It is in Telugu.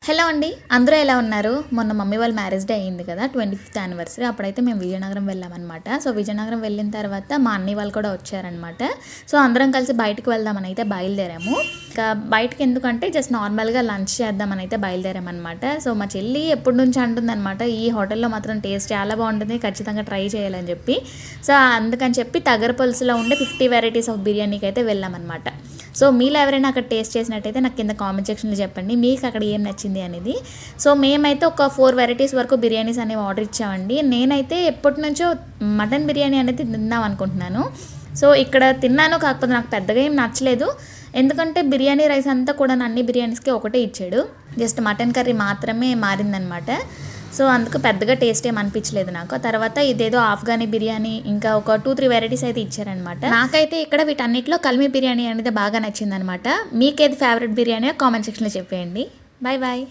హలో అండి, అందరూ ఎలా ఉన్నారు? మొన్న మమ్మీ వాళ్ళ మ్యారేజ్ డే అయింది కదా, 25th యానివర్సరీ. అప్పుడైతే మేము విజయనగరం వెళ్ళామన్నమాట. సో విజయనగరం వెళ్ళిన తర్వాత మా అన్నయ్య వాళ్ళు కూడా వచ్చారనమాట. సో అందరం కలిసి బయటకు వెళ్దామని అయితే బయలుదేరాము. ఇంకా బయటకు ఎందుకంటే జస్ట్ నార్మల్గా లంచ్ చేద్దామని అయితే బయలుదేరామన్నమాట. సో మా చెల్లి ఎప్పటి నుంచి అంటుందన్నమాట, ఈ హోటల్లో మాత్రం టేస్ట్ చాలా బాగుంటుంది, ఖచ్చితంగా ట్రై చేయాలని చెప్పి. సో అందుకని చెప్పి తగర పులుసులో ఉండే 50 వెరైటీస్ ఆఫ్ బిర్యానీకి అయితే వెళ్ళామన్నమాట. సో మీలో ఎవరైనా అక్కడ టేస్ట్ చేసినట్టయితే నాకు కింద కామెంట్ సెక్షన్లో చెప్పండి మీకు అక్కడ ఏం నచ్చింది అనేది. సో మేమైతే ఒక 4 వెరైటీస్ వరకు బిర్యానీస్ అనేవి ఆర్డర్ ఇచ్చామండి. నేనైతే ఎప్పటి నుంచో మటన్ బిర్యానీ అనేది తిందాం అనుకుంటున్నాను. సో ఇక్కడ తిన్నాను, కాకపోతే నాకు పెద్దగా ఏం నచ్చలేదు. ఎందుకంటే బిర్యానీ రైస్ అంతా కూడా అన్ని బిర్యానీస్కి ఒకటే ఇచ్చాడు, జస్ట్ మటన్ కర్రీ మాత్రమే మారిందనమాట. సో అందుకు పెద్దగా టేస్ట్ ఏం అనిపించలేదు నాకు. తర్వాత ఇదేదో ఆఫ్ఘనీ బిర్యానీ ఇంకా ఒక 2-3 వెరైటీస్ అయితే ఇచ్చారనమాట. నాకైతే ఇక్కడ వీటన్నిటిలో కల్మీ బిర్యానీ అనేది బాగా నచ్చిందనమాట. మీకేది ఫేవరెట్ బిర్యానీ కామెంట్ సెక్షన్లో చెప్పేయండి. Bye bye.